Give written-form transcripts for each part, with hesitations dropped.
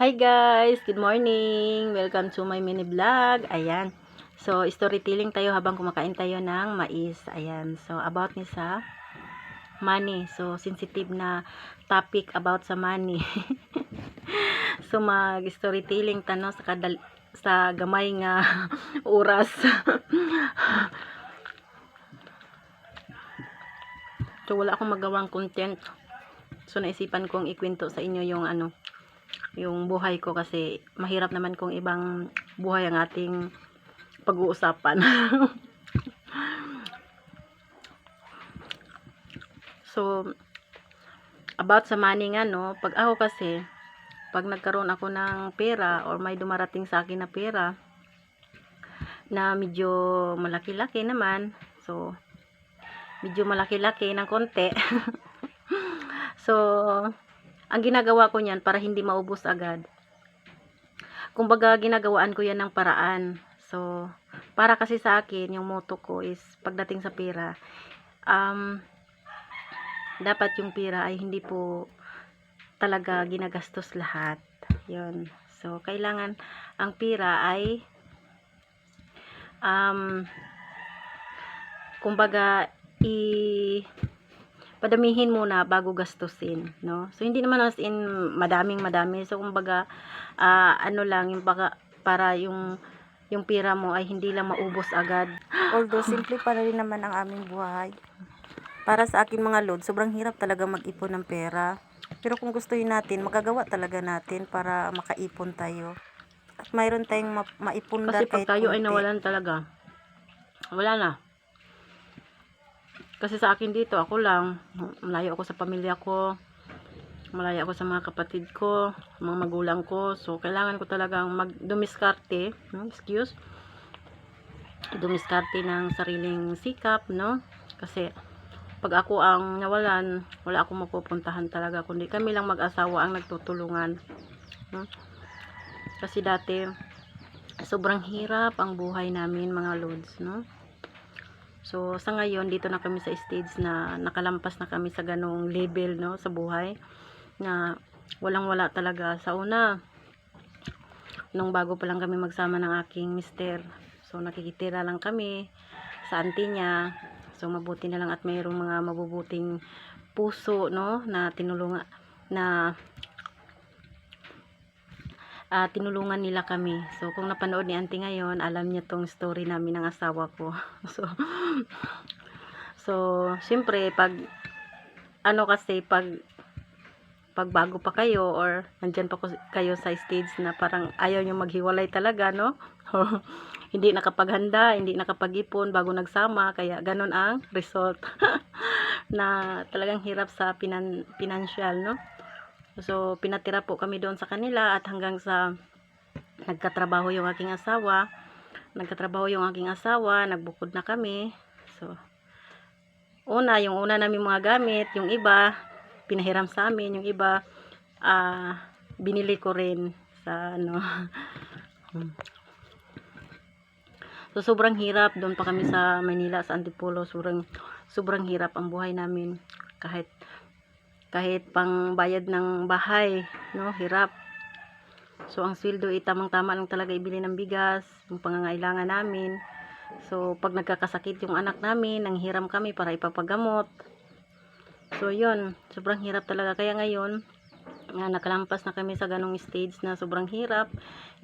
Hi guys! Good morning! Welcome to my mini vlog. Ayan. So, storytelling tayo habang kumakain tayo ng mais. Ayan. So, about ni sa money. So, sensitive na topic about sa money. So, mag-storytelling tano sa gamay nga oras. So, wala akong magawang content. So, naisipan kong ikwento sa inyo yung buhay ko kasi mahirap naman kung ibang buhay ang ating pag-uusapan. So, about sa money nga, no, pag ako kasi, pag nagkaroon ako ng pera or may dumarating sa akin na pera na medyo malaki-laki naman, so, medyo malaki-laki ng konti. So, ang ginagawa ko niyan para hindi maubos agad. Kumbaga, ginagawaan ko yan ng paraan. So, para kasi sa akin, yung motto ko is, pagdating sa pera, dapat yung pera ay hindi po talaga ginagastos lahat. Yun. So, kailangan ang pera ay kumbaga padamihin muna bago gastusin, no? So, hindi naman as in madaming. So, kumbaga ano lang, yung para yung pera mo ay hindi lang maubos agad. Although, simple pa rin naman ang aming buhay. Para sa akin mga lord, sobrang hirap talaga mag-ipon ng pera. Pero kung gustuhin natin, magagawa talaga natin para makaipon tayo. At mayroon tayong maipundar Kasi pag kahit tayo ay konti. nawalan talaga, wala na. Kasi sa akin dito, ako lang, malayo ako sa pamilya ko, malayo ako sa mga kapatid ko, mga magulang ko. So, kailangan ko talagang dumiskarte, no? Dumiskarte ng sariling sikap, no? Kasi, pag ako ang nawalan, wala akong mapupuntahan talaga, kundi kami lang mag-asawa ang nagtutulungan, no? Kasi dati, sobrang hirap ang buhay namin, mga lods, no? So, sa ngayon, dito na kami sa stage na nakalampas na kami sa ganong level, no, sa buhay, na walang-wala talaga. Sa una, nung bago pa lang kami magsama ng aking mister, so, nakikitira lang kami sa auntie niya. So, mabuti na lang at mayroong mga mabubuting puso, no, na tinulungan, tinulungan nila kami. So, kung napanood ni auntie ngayon, alam niya tong story namin ng asawa ko. So, syempre, pag bago pa kayo or nandyan pa kayo sa stage na parang ayaw nyo maghiwalay talaga, no? Hindi nakapaghanda, hindi nakapag-ipon bago nagsama, kaya ganun ang result. Na talagang hirap sa financial, no? So, pinatira po kami doon sa kanila at hanggang sa nagkatrabaho yung aking asawa, nagbukod na kami. So, yung una namin mga gamit, yung iba, pinahiram sa amin, yung iba, binili ko rin sa So, sobrang hirap. Doon pa kami sa Manila, sa Antipolo, sobrang hirap ang buhay namin. Kahit pang bayad ng bahay, no, hirap. So, ang sweldo ay tamang-tama lang talaga ibili ng bigas, yung pangangailangan namin. So, pag nagkakasakit yung anak namin, nanghiram kami para ipapagamot. So, yun, sobrang hirap talaga. Kaya ngayon, nakalampas na kami sa ganong stage na sobrang hirap.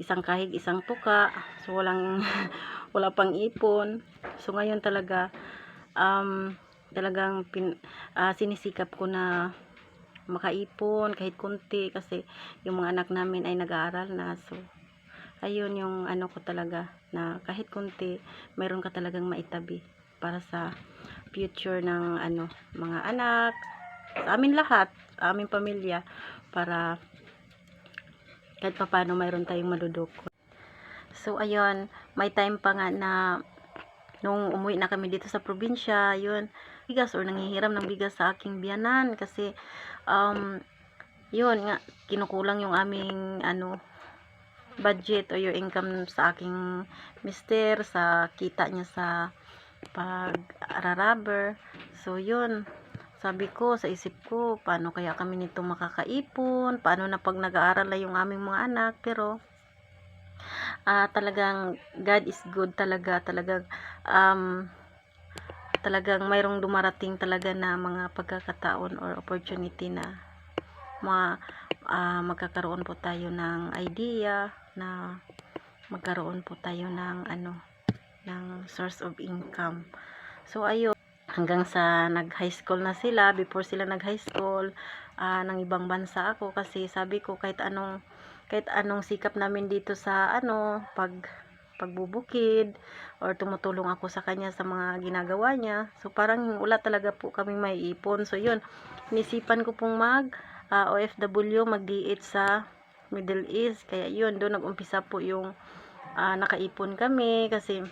Isang kahig, isang tuka. So, wala pang ipon. So, ngayon talaga, talagang sinisikap ko na makaipon kahit konti kasi yung mga anak namin ay nag-aaral na. So, ayun yung ko talaga na kahit konti, mayroon ka talagang maitabi para sa future ng mga anak, sa amin lahat, aming pamilya, para kahit paano mayroon tayong madudukot. So, ayun, may time pa nga na nung umuwi na kami dito sa probinsya, yun, bigas or nanghihiram ng bigas sa aking biyanan kasi yun nga, kinukulang yung aming budget o yung income sa aking mister, sa kita niya sa pag-rubber. So, yun, sabi ko sa isip ko, paano kaya kami nito makakaipon, paano na pag nag-aaral na yung aming mga anak. Pero talagang God is good talaga, talagang mayroong dumarating talaga na mga pagkakataon or opportunity na magkakaroon po tayo ng idea, na magkaroon po tayo ng ng source of income. So ayun, hanggang sa nag-high school na sila. Before sila nag-high school, ng ibang bansa ako, kasi sabi ko kahit anong sikap namin dito sa pagbubukid, or tumutulong ako sa kanya sa mga ginagawa niya. So parang wala talaga po kaming maiipon. So yun, inisipan ko pong OFW, mag-D8 sa Middle East. Kaya yun, doon nag-umpisa po yung nakaipon kami, kasi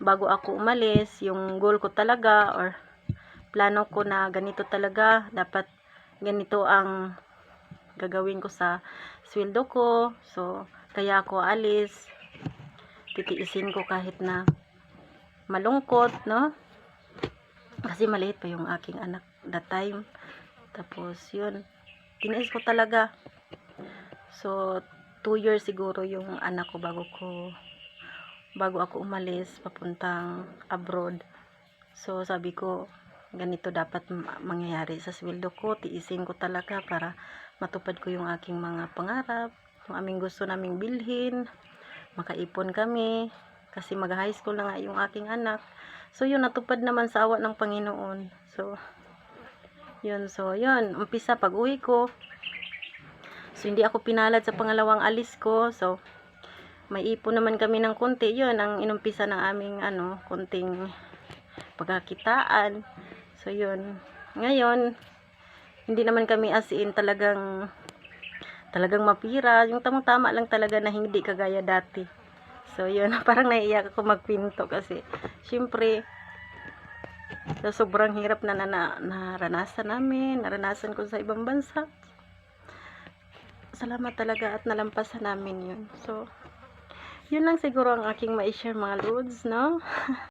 bago ako umalis, yung goal ko talaga or plano ko na ganito talaga, dapat ganito ang gagawin ko sa sweldo ko. So kaya ako alis, titiisin ko kahit na malungkot, no? Kasi maliit pa yung aking anak that time. Tapos yun, tiniis ko talaga. So 2 years siguro yung anak ko bago ako umalis papuntang abroad. So sabi ko, ganito dapat mangyayari sa sweldo ko, tiisin ko talaga para matupad ko yung aking mga pangarap, yung aming gusto naming bilhin, makaipon kami, kasi mag high school na nga yung aking anak. So yun, natupad naman sa awa ng Panginoon. So yun, umpisa pag uwi ko, so hindi ako pinalad sa pangalawang alis ko. So may ipon naman kami ng konti. Yun ang inumpisa ng aming konting pagkakitaan. So yun, ngayon hindi naman kami as in talagang mapira, yung tamang-tama lang talaga, na hindi kagaya dati. So yun, parang naiiyak ako magpinto, kasi syempre sa sobrang hirap na naranasan ko sa ibang bansa, salamat talaga at nalampasan namin yun. So yun lang siguro ang aking ma-share, mga lods, no?